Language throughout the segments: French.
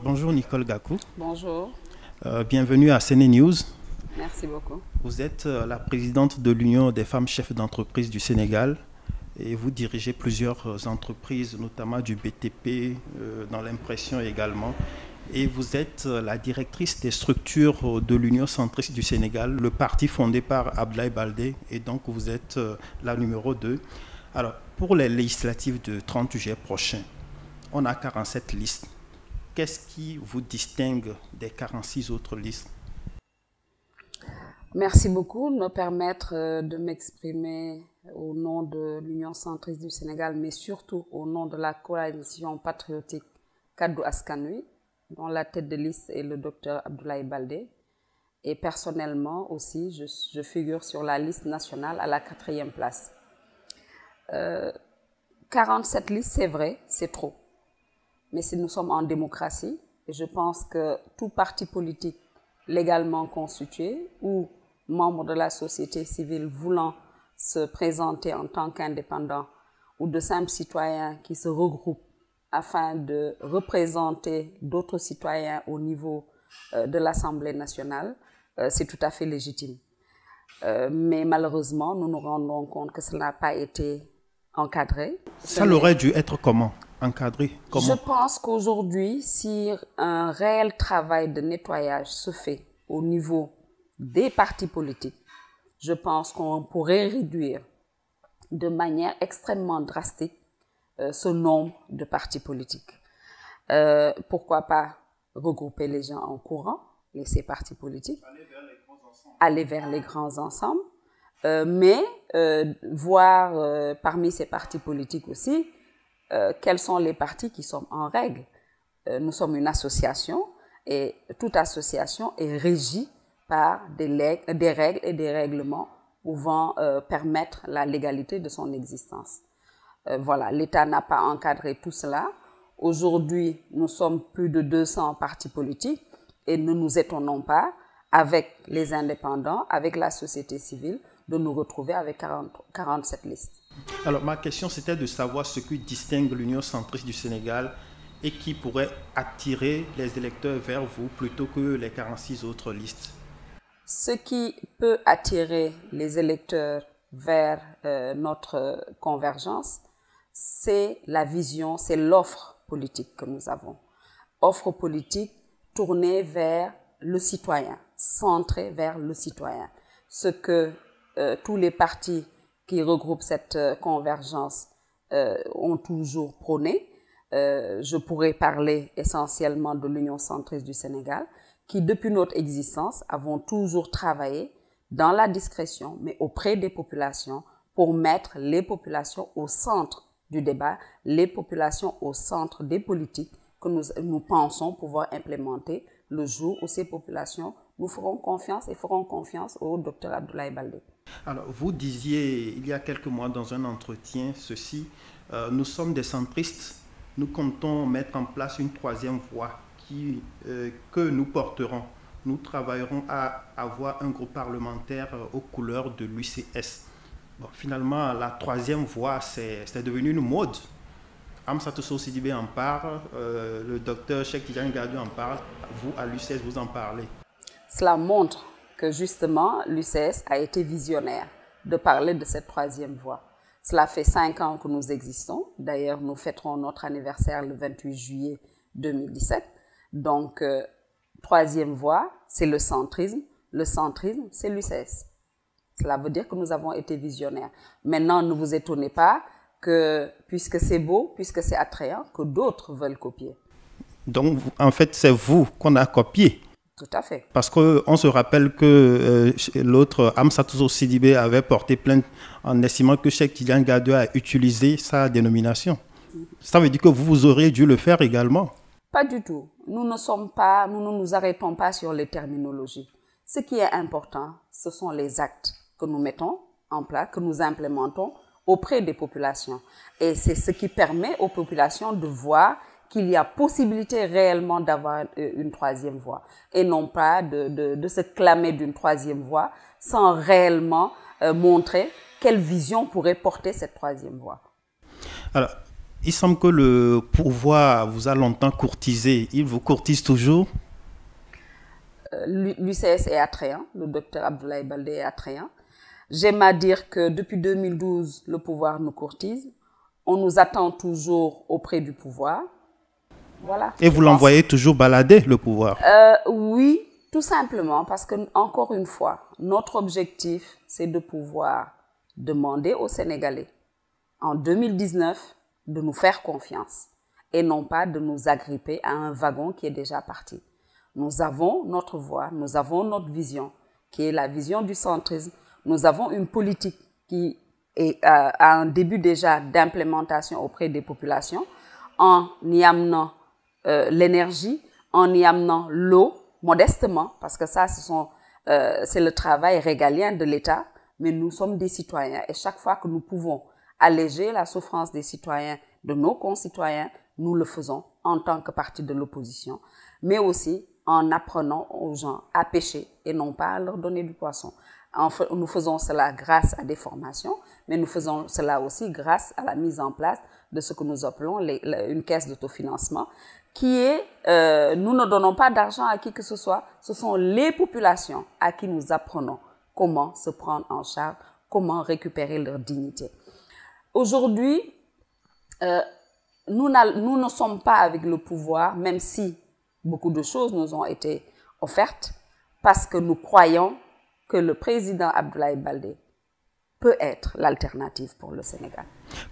Bonjour Nicole Gakou. Bonjour. Bienvenue à Séné News. Merci beaucoup. Vous êtes la présidente de l'Union des femmes chefs d'entreprise du Sénégal et vous dirigez plusieurs entreprises, notamment du BTP, dans l'impression également. Et vous êtes la directrice des structures de l'Union centriste du Sénégal, le parti fondé par Abdoulaye Baldé, et donc vous êtes la numéro 2. Alors, pour les législatives de 30 juillet prochain, on a 47 listes. Qu'est-ce qui vous distingue des 46 autres listes? Merci beaucoup de me permettre de m'exprimer au nom de l'Union centriste du Sénégal, mais surtout au nom de la coalition patriotique Kaddu Askan Wi, dont la tête de liste est le docteur Abdoulaye Baldé. Et personnellement aussi, je figure sur la liste nationale à la 4e place. 47 listes, c'est vrai, c'est trop. Mais si nous sommes en démocratie, et je pense que tout parti politique légalement constitué ou membre de la société civile voulant se présenter en tant qu'indépendant ou de simples citoyens qui se regroupent afin de représenter d'autres citoyens au niveau de l'Assemblée nationale, c'est tout à fait légitime. Mais malheureusement, nous nous rendons compte que cela n'a pas été encadré. Ça l'aurait dû être comment? Encadré comment? Je pense qu'aujourd'hui, si un réel travail de nettoyage se fait au niveau des partis politiques, je pense qu'on pourrait réduire de manière extrêmement drastique ce nombre de partis politiques. Pourquoi pas regrouper les gens en courant, ces partis politiques, aller vers les grands ensembles, mais voir parmi ces partis politiques aussi quels sont les partis qui sont en règle. Nous sommes une association et toute association est régie par des règles et des règlements pouvant permettre la légalité de son existence. Voilà, l'État n'a pas encadré tout cela. Aujourd'hui, nous sommes plus de 200 partis politiques et ne nous étonnons pas, avec les indépendants, avec la société civile, de nous retrouver avec 47 listes. Alors, ma question, c'était de savoir ce qui distingue l'Union centriste du Sénégal et qui pourrait attirer les électeurs vers vous plutôt que les 46 autres listes. Ce qui peut attirer les électeurs vers notre convergence, c'est la vision, c'est l'offre politique que nous avons. Offre politique tournée vers le citoyen, centrée vers le citoyen. Ce que tous les partis qui regroupent cette convergence ont toujours prôné. Je pourrais parler essentiellement de l'Union centriste du Sénégal, qui depuis notre existence avons toujours travaillé dans la discrétion, mais auprès des populations, pour mettre les populations au centre du débat, les populations au centre des politiques que nous pensons pouvoir implémenter le jour où ces populations nous feront confiance et feront confiance au docteur Abdoulaye Baldé. Alors, vous disiez il y a quelques mois dans un entretien ceci, nous sommes des centristes, nous comptons mettre en place une troisième voie que nous porterons. Nous travaillerons à avoir un groupe parlementaire aux couleurs de l'UCS. Bon, finalement, la troisième voie, c'est devenu une mode. Amsatou Sow Sidibé en parle, le docteur Cheikh Tidiane Gadio en parle, vous, à l'UCS, vous en parlez. Cela montre que justement, l'UCS a été visionnaire de parler de cette troisième voie. Cela fait 5 ans que nous existons. D'ailleurs, nous fêterons notre anniversaire le 28 juillet 2017. Donc, troisième voie, c'est le centrisme. Le centrisme, c'est l'UCS. Cela veut dire que nous avons été visionnaires. Maintenant, ne vous étonnez pas que, puisque c'est beau, puisque c'est attrayant, que d'autres veulent copier. Donc, en fait, c'est vous qu'on a copié. Tout à fait. Parce qu'on se rappelle que l'autre, Amsatou Sow Sidibé, avait porté plainte en estimant que Cheikh Tidiane Gadio a utilisé sa dénomination. Ça veut dire que vous auriez dû le faire également. Pas du tout. Nous ne nous arrêtons pas sur les terminologies. Ce qui est important, ce sont les actes que nous mettons en place, que nous implémentons auprès des populations. Et c'est ce qui permet aux populations de voir qu'il y a possibilité réellement d'avoir une troisième voie et non pas de se clamer d'une troisième voie sans réellement montrer quelle vision pourrait porter cette troisième voie. Alors, Il semble que le pouvoir vous a longtemps courtisé. Il vous courtise toujours? L'UCS est attrayant, le docteur Abdoulaye Baldé est attrayant. J'aime à dire que depuis 2012, le pouvoir nous courtise. On nous attend toujours auprès du pouvoir. Voilà. Et vous l'envoyez toujours balader, le pouvoir? Oui, tout simplement parce que, encore une fois, notre objectif, c'est de pouvoir demander aux Sénégalais, en 2019, de nous faire confiance et non pas de nous agripper à un wagon qui est déjà parti. Nous avons notre voix, nous avons notre vision, qui est la vision du centrisme. Nous avons une politique qui est à un début déjà d'implémentation auprès des populations, en y amenant l'énergie, en y amenant l'eau, modestement, parce que ça, c'est le travail régalien de l'État, mais nous sommes des citoyens et chaque fois que nous pouvons alléger la souffrance des citoyens, de nos concitoyens, nous le faisons en tant que parti de l'opposition, mais aussi en apprenant aux gens à pêcher et non pas à leur donner du poisson. Nous faisons cela grâce à des formations, mais nous faisons cela aussi grâce à la mise en place de ce que nous appelons une caisse d'autofinancement, qui est, nous ne donnons pas d'argent à qui que ce soit, ce sont les populations à qui nous apprenons comment se prendre en charge, comment récupérer leur dignité. Aujourd'hui, nous ne sommes pas avec le pouvoir, même si beaucoup de choses nous ont été offertes, parce que nous croyons que le président Abdoulaye Baldé peut être l'alternative pour le Sénégal.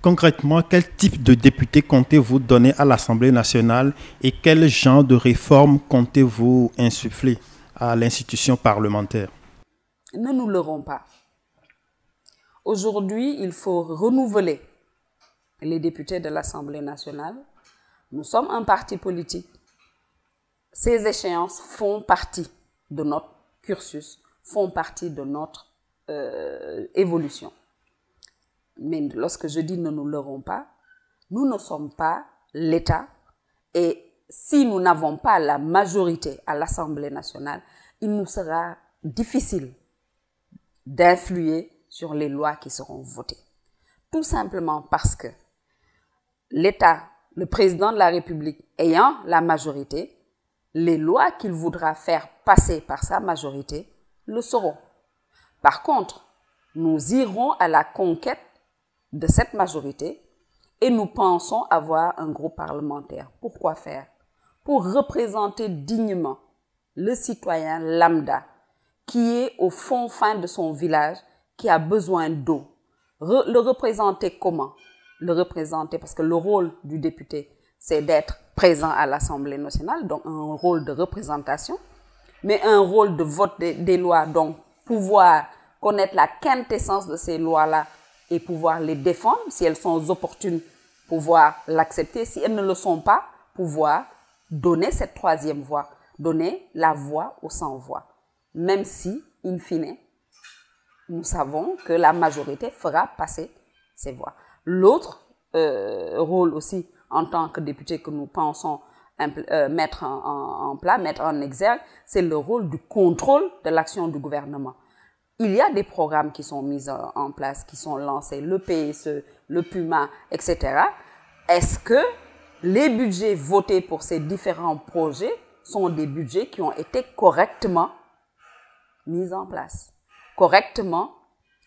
Concrètement, quel type de député comptez-vous donner à l'Assemblée nationale et quel genre de réforme comptez-vous insuffler à l'institution parlementaire? Ne nous leurrons pas. Aujourd'hui, il faut renouveler les députés de l'Assemblée nationale. Nous sommes un parti politique. Ces échéances font partie de notre cursus, font partie de notre évolution. Mais lorsque je dis ne nous leurrons pas, nous ne sommes pas l'État et si nous n'avons pas la majorité à l'Assemblée nationale, il nous sera difficile d'influer sur les lois qui seront votées. Tout simplement parce que l'État, le président de la République ayant la majorité, les lois qu'il voudra faire passer par sa majorité le seront. Par contre, nous irons à la conquête de cette majorité et nous pensons avoir un groupe parlementaire. Pourquoi faire? Pour représenter dignement le citoyen lambda qui est au fin de son village, qui a besoin d'eau. Le représenter comment? Le représenter parce que le rôle du député, c'est d'être présent à l'Assemblée nationale, donc un rôle de représentation, mais un rôle de vote des lois, donc pouvoir connaître la quintessence de ces lois-là et pouvoir les défendre, si elles sont opportunes, pouvoir l'accepter, si elles ne le sont pas, pouvoir donner cette troisième voie, donner la voix aux sans-voix, même si, in fine, nous savons que la majorité fera passer ces voix. L'autre rôle aussi, en tant que député que nous pensons mettre en exergue, c'est le rôle du contrôle de l'action du gouvernement. Il y a des programmes qui sont mis en place, qui sont lancés, le PSE, le PUMA, etc. Est-ce que les budgets votés pour ces différents projets sont des budgets qui ont été correctement mis en place, correctement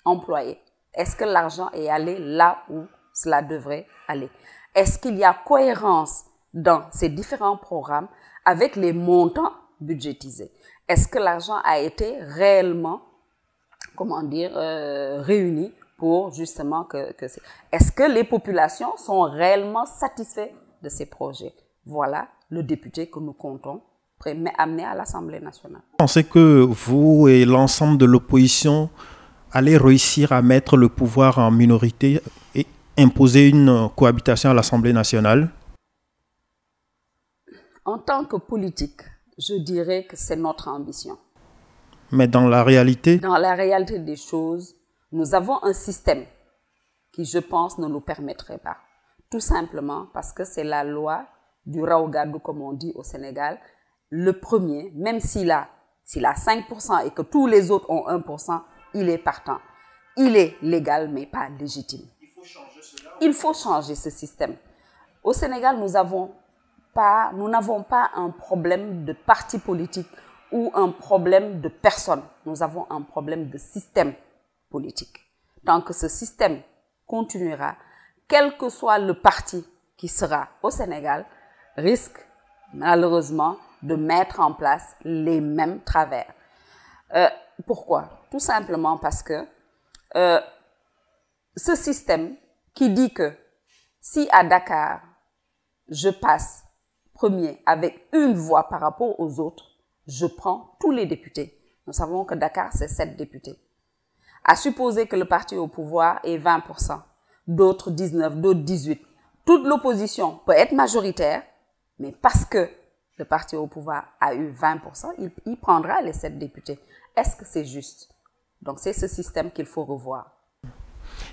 employés? Est-ce que l'argent est allé là où cela devrait aller? Est-ce qu'il y a cohérence dans ces différents programmes avec les montants budgétisés? Est-ce que l'argent a été réellement, réuni pour justement que est-ce que les populations sont réellement satisfaites de ces projets? Voilà le député que nous comptons amener à l'Assemblée nationale. Vous pensez que vous et l'ensemble de l'opposition allez réussir à mettre le pouvoir en minorité et imposer une cohabitation à l'Assemblée nationale? En tant que politique, je dirais que c'est notre ambition. Mais dans la réalité? Dans la réalité des choses, nous avons un système qui, je pense, ne nous permettrait pas. Tout simplement parce que c'est la loi du raw gadou, comme on dit au Sénégal. Le premier, même s'il a 5% et que tous les autres ont 1%, il est partant. Il est légal, mais pas légitime. Il faut changer ce système. Au Sénégal, nous n'avons pas un problème de parti politique ou un problème de personne. Nous avons un problème de système politique. Tant que ce système continuera, quel que soit le parti qui sera au Sénégal, risque malheureusement de mettre en place les mêmes travers. Pourquoi? Tout simplement parce que ce système qui dit que si à Dakar, je passe premier avec une voix par rapport aux autres, je prends tous les députés. Nous savons que Dakar, c'est 7 députés. À supposer que le parti au pouvoir est 20%, d'autres 19%, d'autres 18%. Toute l'opposition peut être majoritaire, mais parce que le parti au pouvoir a eu 20%, il prendra les 7 députés. Est-ce que c'est juste? Donc c'est ce système qu'il faut revoir.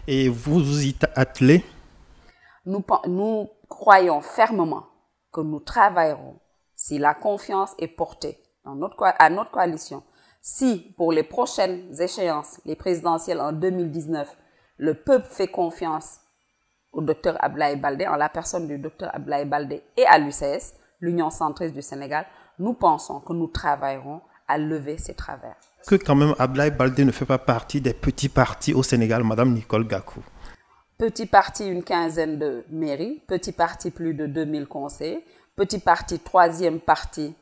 Et vous vous y attelez? Nous croyons fermement que nous travaillerons, si la confiance est portée à notre coalition, si pour les prochaines échéances, les présidentielles en 2019, le peuple fait confiance au Dr Abdoulaye Baldé, en la personne du Dr Abdoulaye Baldé et à l'UCS, l'Union centriste du Sénégal, nous pensons que nous travaillerons à lever ces travers. Que quand même Abdoulaye Baldé ne fait pas partie des petits partis au Sénégal, Madame Nicole Gakou. Petit parti, une quinzaine de mairies. Petit parti, plus de 2000 conseillers. Petit parti, 3e parti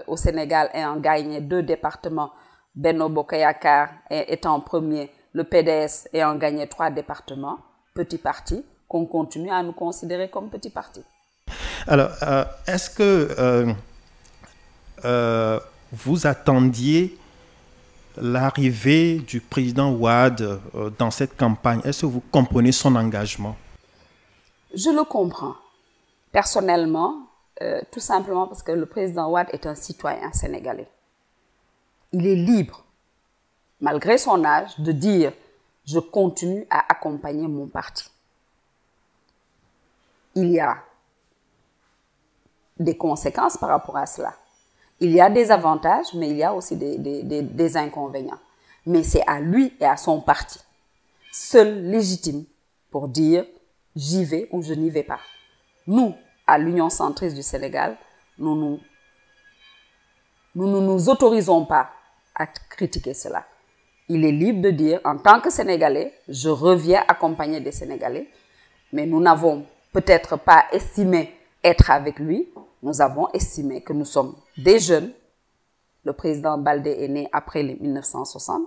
au Sénégal ayant gagné 2 départements. Benno Bokk Yakaar étant premier, le PDS ayant gagné 3 départements. Petit parti qu'on continue à nous considérer comme petit parti. Alors, est-ce que vous attendiez l'arrivée du président Wade dans cette campagne? Est-ce que vous comprenez son engagement? Je le comprends. Personnellement, tout simplement parce que le président Wade est un citoyen sénégalais. Il est libre, malgré son âge, de dire « je continue à accompagner mon parti ». Il y a des conséquences par rapport à cela. Il y a des avantages, mais il y a aussi des inconvénients. Mais c'est à lui et à son parti, seul légitime, pour dire « j'y vais ou je n'y vais pas ». Nous, à l'Union centriste du Sénégal, nous ne nous autorisons pas à critiquer cela. Il est libre de dire, en tant que Sénégalais, je reviens accompagner des Sénégalais, mais nous n'avons peut-être pas estimé être avec lui. Nous avons estimé que nous sommes des jeunes. Le président Baldé est né après les 1960.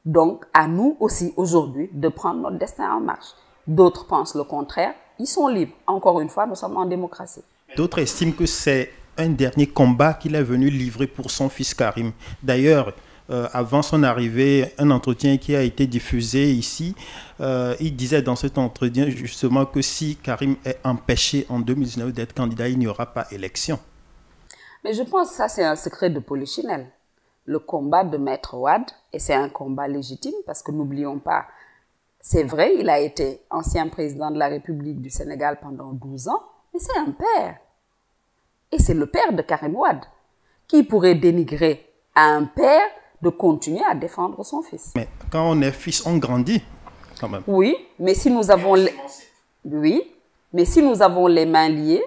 Donc, à nous aussi, aujourd'hui, de prendre notre destin en marche. D'autres pensent le contraire. Ils sont libres. Encore une fois, nous sommes en démocratie. D'autres estiment que c'est un dernier combat qu'il est venu livrer pour son fils Karim. D'ailleurs, avant son arrivée, un entretien qui a été diffusé ici, il disait dans cet entretien justement que si Karim est empêché en 2019 d'être candidat, il n'y aura pas élection. Mais je pense que ça, c'est un secret de polichinelle. Le combat de Maître Wade, et c'est un combat légitime parce que n'oublions pas, c'est vrai, il a été ancien président de la République du Sénégal pendant 12 ans, mais c'est un père. Et c'est le père de Karim Wade qui pourrait dénigrer à un père de continuer à défendre son fils. Mais quand on est fils, on grandit quand même. Oui, mais si nous avons les mains liées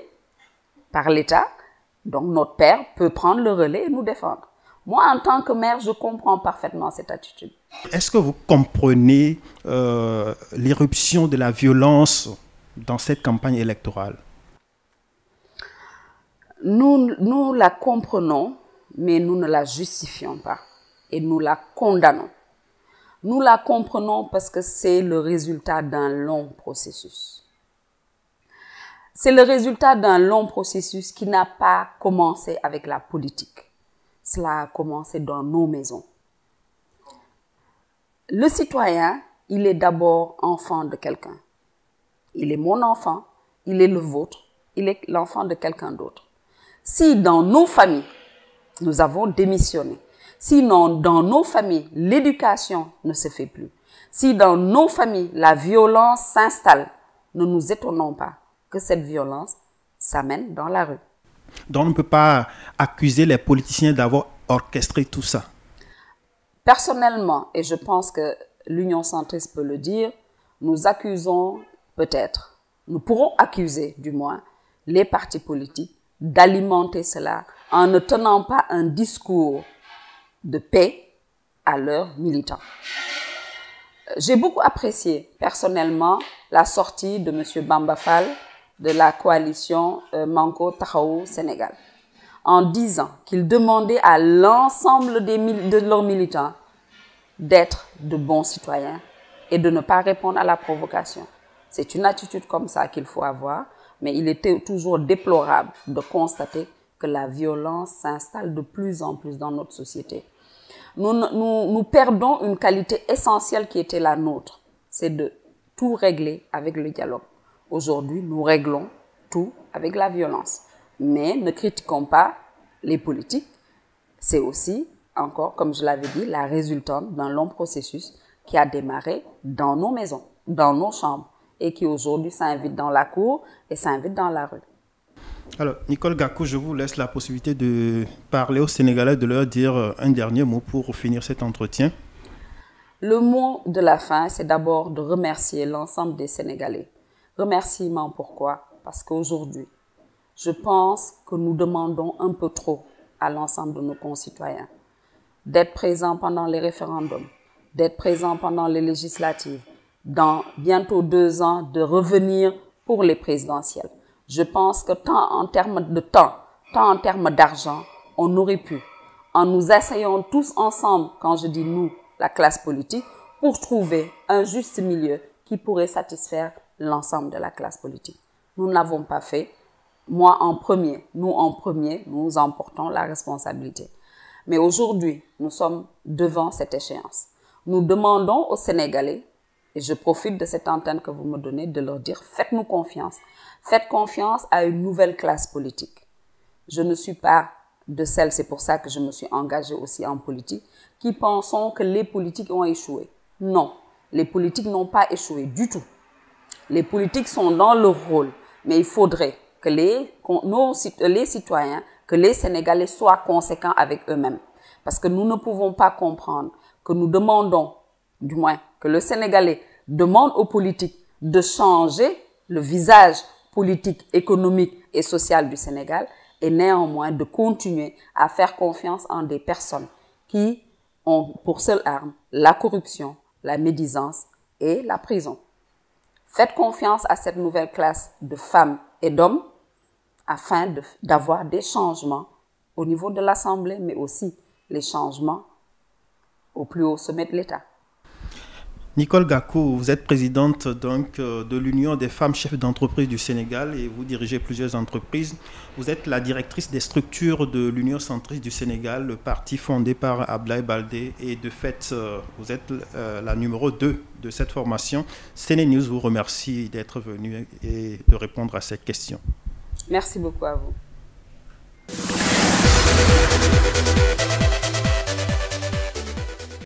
par l'État, donc notre père peut prendre le relais et nous défendre. Moi, en tant que mère, je comprends parfaitement cette attitude. Est-ce que vous comprenez l'éruption de la violence dans cette campagne électorale? Nous la comprenons, mais nous ne la justifions pas et nous la condamnons. Nous la comprenons parce que c'est le résultat d'un long processus. C'est le résultat d'un long processus qui n'a pas commencé avec la politique. Cela a commencé dans nos maisons. Le citoyen, il est d'abord enfant de quelqu'un. Il est mon enfant, il est le vôtre, il est l'enfant de quelqu'un d'autre. Si dans nos familles, nous avons démissionné, si dans nos familles, l'éducation ne se fait plus, si dans nos familles, la violence s'installe, ne nous étonnons pas que cette violence s'amène dans la rue. Donc on ne peut pas accuser les politiciens d'avoir orchestré tout ça. Personnellement, et je pense que l'Union centriste peut le dire, nous accusons peut-être nous pourrons accuser, du moins, les partis politiques d'alimenter cela en ne tenant pas un discours de paix à leurs militants. J'ai beaucoup apprécié personnellement la sortie de M. Bamba Fall de la coalition Manko Taxawu Sénégal en disant qu'il demandait à l'ensemble de leurs militants d'être de bons citoyens et de ne pas répondre à la provocation. C'est une attitude comme ça qu'il faut avoir, mais il était toujours déplorable de constater que la violence s'installe de plus en plus dans notre société. Nous perdons une qualité essentielle qui était la nôtre, c'est de tout régler avec le dialogue. Aujourd'hui, nous réglons tout avec la violence. Mais ne critiquons pas les politiques. C'est aussi, encore, comme je l'avais dit, la résultante d'un long processus qui a démarré dans nos maisons, dans nos chambres, et qui aujourd'hui s'invite dans la cour et s'invite dans la rue. Alors, Nicole Gakou, je vous laisse la possibilité de parler aux Sénégalais, de leur dire un dernier mot pour finir cet entretien. Le mot de la fin, c'est d'abord de remercier l'ensemble des Sénégalais. Remerciement pourquoi? Parce qu'aujourd'hui, je pense que nous demandons un peu trop à l'ensemble de nos concitoyens d'être présents pendant les référendums, d'être présents pendant les législatives, dans bientôt 2 ans, de revenir pour les présidentielles. Je pense que tant en termes de temps, tant en termes d'argent, on aurait pu, en nous asseyant tous ensemble, quand je dis nous, la classe politique, pour trouver un juste milieu qui pourrait satisfaire l'ensemble de la classe politique. Nous ne l'avons pas fait. Moi en premier, nous emportons la responsabilité. Mais aujourd'hui, nous sommes devant cette échéance. Nous demandons aux Sénégalais, et je profite de cette antenne que vous me donnez, de leur dire, faites-nous confiance. Faites confiance à une nouvelle classe politique. Je ne suis pas de celles, c'est pour ça que je me suis engagée aussi en politique, qui pensons que les politiques ont échoué. Non, les politiques n'ont pas échoué du tout. Les politiques sont dans leur rôle, mais il faudrait que les citoyens, que les Sénégalais soient conséquents avec eux-mêmes. Parce que nous ne pouvons pas comprendre que nous demandons, du moins que le Sénégalais demande aux politiques de changer le visage politique, économique et social du Sénégal et néanmoins de continuer à faire confiance en des personnes qui ont pour seule arme la corruption, la médisance et la prison. Faites confiance à cette nouvelle classe de femmes et d'hommes afin d'avoir des changements au niveau de l'Assemblée, mais aussi les changements au plus haut sommet de l'État. Nicole Gakou, vous êtes présidente donc, de l'Union des femmes chefs d'entreprise du Sénégal et vous dirigez plusieurs entreprises. Vous êtes la directrice des structures de l'Union centriste du Sénégal, le parti fondé par Abdoulaye Baldé, et de fait, vous êtes la numéro 2 de cette formation. CNews vous remercie d'être venue et de répondre à cette question. Merci beaucoup à vous.